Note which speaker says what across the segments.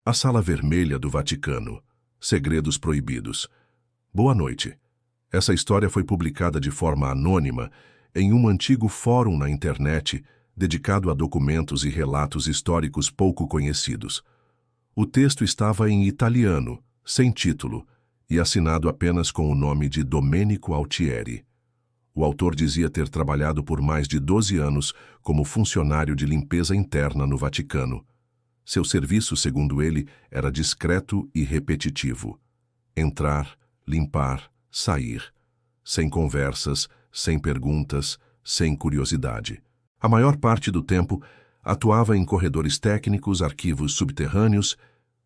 Speaker 1: A Sala Vermelha do Vaticano. Segredos proibidos. Boa noite. Essa história foi publicada de forma anônima em um antigo fórum na internet dedicado a documentos e relatos históricos pouco conhecidos. O texto estava em italiano, sem título, e assinado apenas com o nome de Domenico Altieri. O autor dizia ter trabalhado por mais de 12 anos como funcionário de limpeza interna no Vaticano. Seu serviço, segundo ele, era discreto e repetitivo. Entrar, limpar, sair. Sem conversas, sem perguntas, sem curiosidade. A maior parte do tempo, atuava em corredores técnicos, arquivos subterrâneos,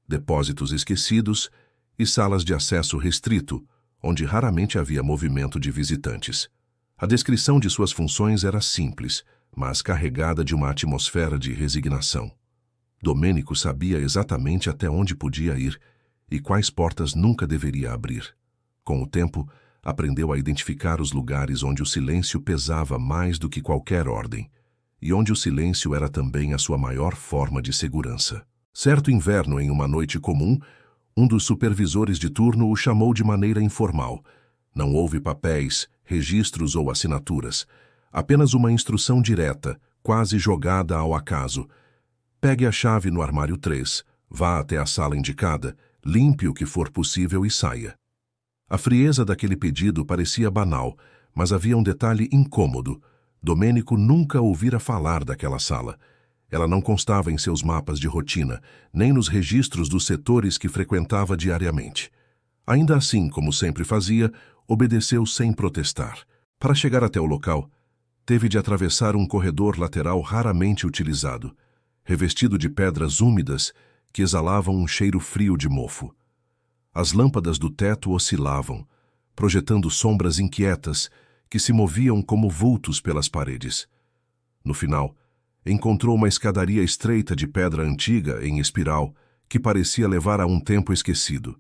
Speaker 1: depósitos esquecidos e salas de acesso restrito, onde raramente havia movimento de visitantes. A descrição de suas funções era simples, mas carregada de uma atmosfera de resignação. Domênico sabia exatamente até onde podia ir e quais portas nunca deveria abrir. Com o tempo, aprendeu a identificar os lugares onde o silêncio pesava mais do que qualquer ordem, e onde o silêncio era também a sua maior forma de segurança. Certo inverno, em uma noite comum, um dos supervisores de turno o chamou de maneira informal. Não houve papéis, registros ou assinaturas, apenas uma instrução direta, quase jogada ao acaso. Pegue a chave no armário 3, vá até a sala indicada, limpe o que for possível e saia. A frieza daquele pedido parecia banal, mas havia um detalhe incômodo. Domênico nunca ouvira falar daquela sala. Ela não constava em seus mapas de rotina, nem nos registros dos setores que frequentava diariamente. Ainda assim, como sempre fazia, obedeceu sem protestar. Para chegar até o local, teve de atravessar um corredor lateral raramente utilizado, revestido de pedras úmidas que exalavam um cheiro frio de mofo. As lâmpadas do teto oscilavam, projetando sombras inquietas que se moviam como vultos pelas paredes. No final, encontrou uma escadaria estreita de pedra antiga em espiral que parecia levar a um tempo esquecido.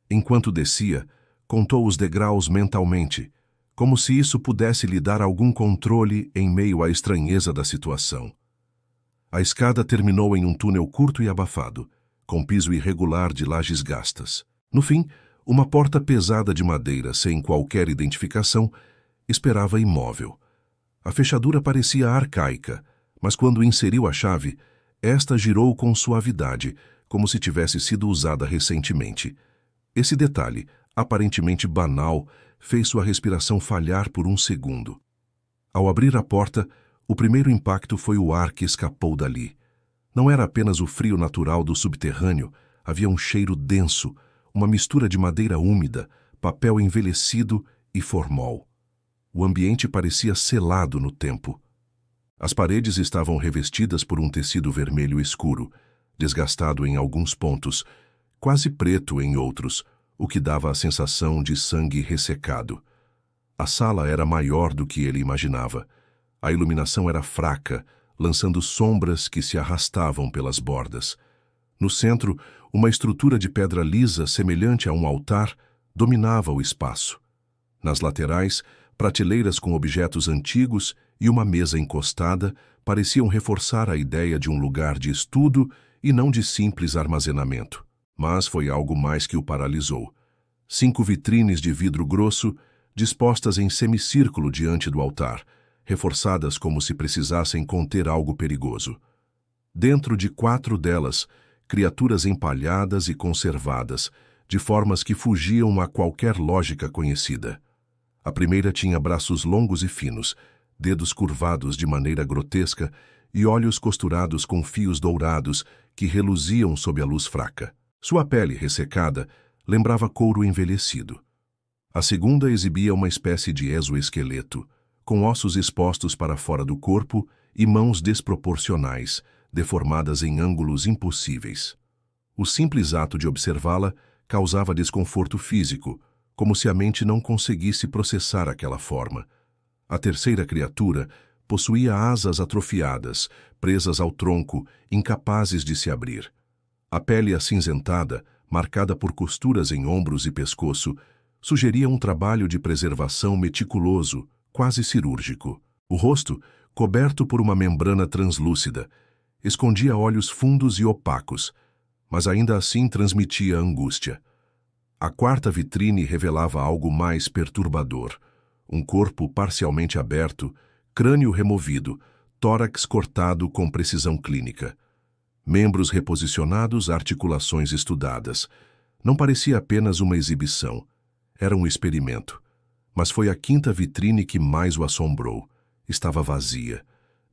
Speaker 1: Enquanto descia, contou os degraus mentalmente, como se isso pudesse lhe dar algum controle em meio à estranheza da situação. A escada terminou em um túnel curto e abafado, com piso irregular de lajes gastas. No fim, uma porta pesada de madeira, sem qualquer identificação, esperava imóvel. A fechadura parecia arcaica, mas quando inseriu a chave, esta girou com suavidade, como se tivesse sido usada recentemente. Esse detalhe, aparentemente banal, fez sua respiração falhar por um segundo. Ao abrir a porta, o primeiro impacto foi o ar que escapou dali. Não era apenas o frio natural do subterrâneo, havia um cheiro denso, uma mistura de madeira úmida, papel envelhecido e formol. O ambiente parecia selado no tempo. As paredes estavam revestidas por um tecido vermelho escuro, desgastado em alguns pontos, quase preto em outros, o que dava a sensação de sangue ressecado. A sala era maior do que ele imaginava. A iluminação era fraca, lançando sombras que se arrastavam pelas bordas. No centro, uma estrutura de pedra lisa semelhante a um altar dominava o espaço. Nas laterais, prateleiras com objetos antigos e uma mesa encostada pareciam reforçar a ideia de um lugar de estudo e não de simples armazenamento. Mas foi algo mais que o paralisou. 5 vitrines de vidro grosso, dispostas em semicírculo diante do altar, reforçadas como se precisassem conter algo perigoso. Dentro de 4 delas, criaturas empalhadas e conservadas, de formas que fugiam a qualquer lógica conhecida. A primeira tinha braços longos e finos, dedos curvados de maneira grotesca e olhos costurados com fios dourados que reluziam sob a luz fraca. Sua pele ressecada lembrava couro envelhecido. A segunda exibia uma espécie de exoesqueleto, com ossos expostos para fora do corpo e mãos desproporcionais, deformadas em ângulos impossíveis. O simples ato de observá-la causava desconforto físico, como se a mente não conseguisse processar aquela forma. A terceira criatura possuía asas atrofiadas, presas ao tronco, incapazes de se abrir. A pele acinzentada, marcada por costuras em ombros e pescoço, sugeria um trabalho de preservação meticuloso, quase cirúrgico. O rosto, coberto por uma membrana translúcida, escondia olhos fundos e opacos, mas ainda assim transmitia angústia. A quarta vitrine revelava algo mais perturbador: um corpo parcialmente aberto, crânio removido, tórax cortado com precisão clínica. Membros reposicionados, articulações estudadas. Não parecia apenas uma exibição. Era um experimento. Mas foi a quinta vitrine que mais o assombrou. Estava vazia.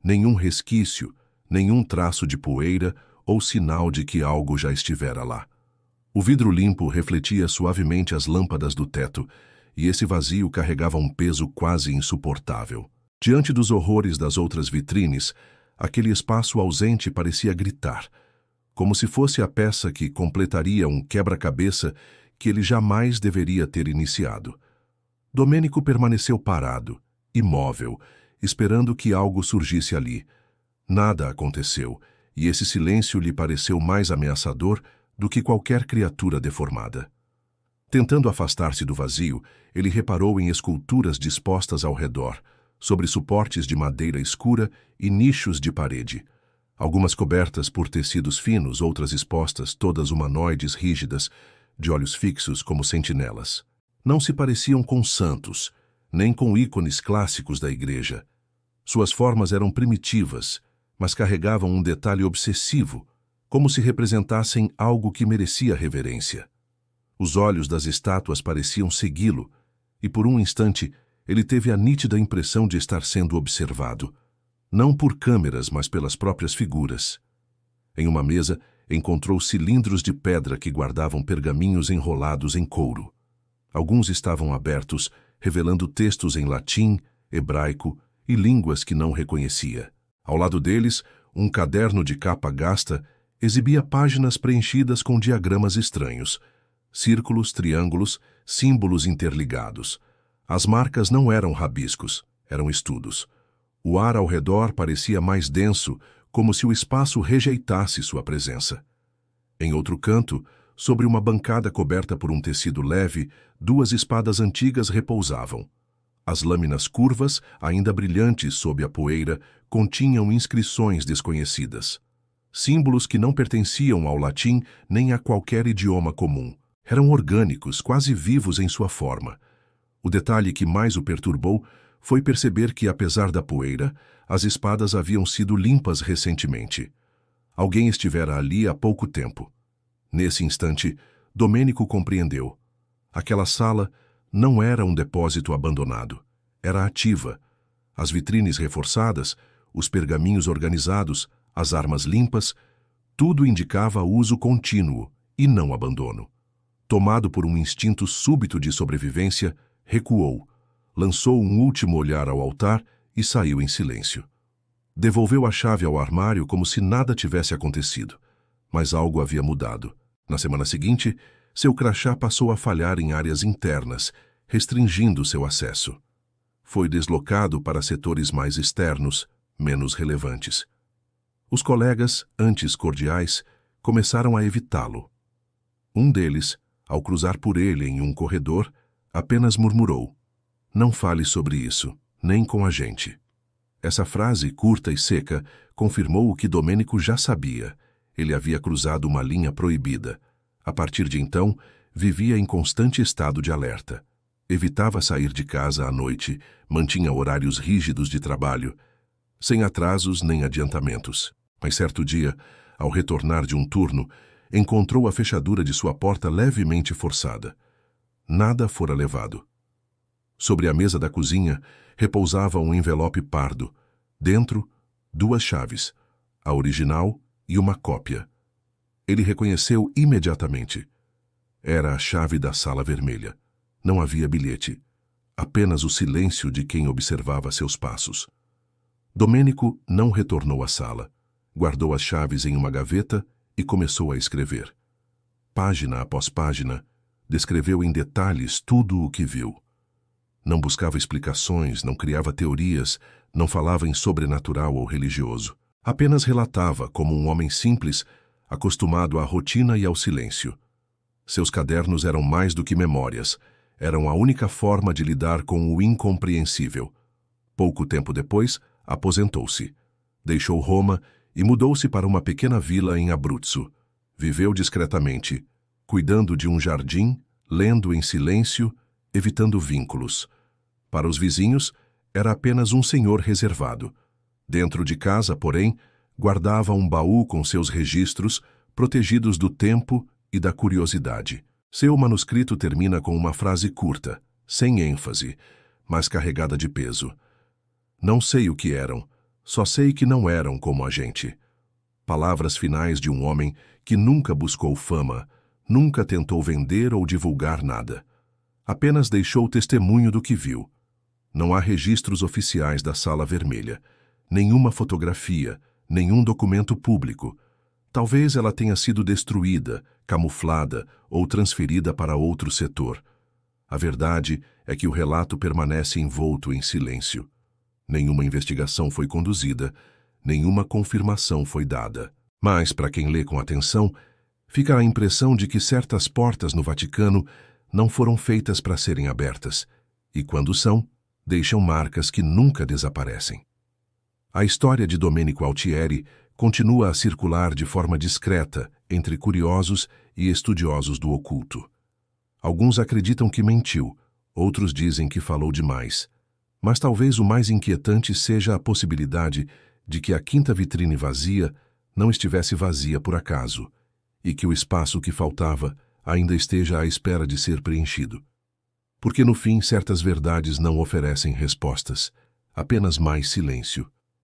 Speaker 1: Nenhum resquício, nenhum traço de poeira ou sinal de que algo já estivera lá. O vidro limpo refletia suavemente as lâmpadas do teto, e esse vazio carregava um peso quase insuportável. Diante dos horrores das outras vitrines, aquele espaço ausente parecia gritar, como se fosse a peça que completaria um quebra-cabeça que ele jamais deveria ter iniciado. Domênico permaneceu parado, imóvel, esperando que algo surgisse ali. Nada aconteceu, e esse silêncio lhe pareceu mais ameaçador do que qualquer criatura deformada. Tentando afastar-se do vazio, ele reparou em esculturas dispostas ao redor, sobre suportes de madeira escura e nichos de parede. Algumas cobertas por tecidos finos, outras expostas, todas humanoides rígidas, de olhos fixos como sentinelas. Não se pareciam com santos, nem com ícones clássicos da igreja. Suas formas eram primitivas, mas carregavam um detalhe obsessivo, como se representassem algo que merecia reverência. Os olhos das estátuas pareciam segui-lo, e por um instante ele teve a nítida impressão de estar sendo observado, não por câmeras, mas pelas próprias figuras. Em uma mesa, encontrou cilindros de pedra que guardavam pergaminhos enrolados em couro. Alguns estavam abertos, revelando textos em latim, hebraico e línguas que não reconhecia. Ao lado deles, um caderno de capa gasta exibia páginas preenchidas com diagramas estranhos, círculos, triângulos, símbolos interligados. As marcas não eram rabiscos, eram estudos. O ar ao redor parecia mais denso, como se o espaço rejeitasse sua presença. Em outro canto, sobre uma bancada coberta por um tecido leve, duas espadas antigas repousavam. As lâminas curvas, ainda brilhantes sob a poeira, continham inscrições desconhecidas. Símbolos que não pertenciam ao latim nem a qualquer idioma comum. Eram orgânicos, quase vivos em sua forma. O detalhe que mais o perturbou foi perceber que, apesar da poeira, as espadas haviam sido limpas recentemente. Alguém estivera ali há pouco tempo. Nesse instante, Domênico compreendeu. Aquela sala não era um depósito abandonado. Era ativa. As vitrines reforçadas, os pergaminhos organizados, as armas limpas, tudo indicava uso contínuo e não abandono. Tomado por um instinto súbito de sobrevivência, recuou, lançou um último olhar ao altar e saiu em silêncio. Devolveu a chave ao armário como se nada tivesse acontecido, mas algo havia mudado. Na semana seguinte, seu crachá passou a falhar em áreas internas, restringindo seu acesso. Foi deslocado para setores mais externos, menos relevantes. Os colegas, antes cordiais, começaram a evitá-lo. Um deles, ao cruzar por ele em um corredor, apenas murmurou: "Não fale sobre isso, nem com a gente." Essa frase, curta e seca, confirmou o que Domênico já sabia. Ele havia cruzado uma linha proibida. A partir de então, vivia em constante estado de alerta. Evitava sair de casa à noite, mantinha horários rígidos de trabalho, sem atrasos nem adiantamentos. Mas certo dia, ao retornar de um turno, encontrou a fechadura de sua porta levemente forçada. Nada fora levado. Sobre a mesa da cozinha, repousava um envelope pardo. Dentro, duas chaves, a original e uma cópia. Ele reconheceu imediatamente. Era a chave da sala vermelha. Não havia bilhete. Apenas o silêncio de quem observava seus passos. Domênico não retornou à sala. Guardou as chaves em uma gaveta e começou a escrever. Página após página, descreveu em detalhes tudo o que viu. Não buscava explicações, não criava teorias, não falava em sobrenatural ou religioso. Apenas relatava como um homem simples, acostumado à rotina e ao silêncio. Seus cadernos eram mais do que memórias, eram a única forma de lidar com o incompreensível. Pouco tempo depois, aposentou-se. Deixou Roma e mudou-se para uma pequena vila em Abruzzo. Viveu discretamente, cuidando de um jardim, lendo em silêncio, evitando vínculos. Para os vizinhos, era apenas um senhor reservado. Dentro de casa, porém, guardava um baú com seus registros, protegidos do tempo e da curiosidade. Seu manuscrito termina com uma frase curta, sem ênfase, mas carregada de peso. Não sei o que eram, só sei que não eram como a gente. Palavras finais de um homem que nunca buscou fama, nunca tentou vender ou divulgar nada. Apenas deixou testemunho do que viu. Não há registros oficiais da Sala Vermelha, nenhuma fotografia, nenhum documento público. Talvez ela tenha sido destruída, camuflada ou transferida para outro setor. A verdade é que o relato permanece envolto em silêncio. Nenhuma investigação foi conduzida, nenhuma confirmação foi dada. Mas, para quem lê com atenção, fica a impressão de que certas portas no Vaticano não foram feitas para serem abertas, e quando são, deixam marcas que nunca desaparecem. A história de Domenico Altieri continua a circular de forma discreta entre curiosos e estudiosos do oculto. Alguns acreditam que mentiu, outros dizem que falou demais. Mas talvez o mais inquietante seja a possibilidade de que a quinta vitrine vazia não estivesse vazia por acaso, e que o espaço que faltava ainda esteja à espera de ser preenchido. Porque no fim certas verdades não oferecem respostas, apenas mais silêncio.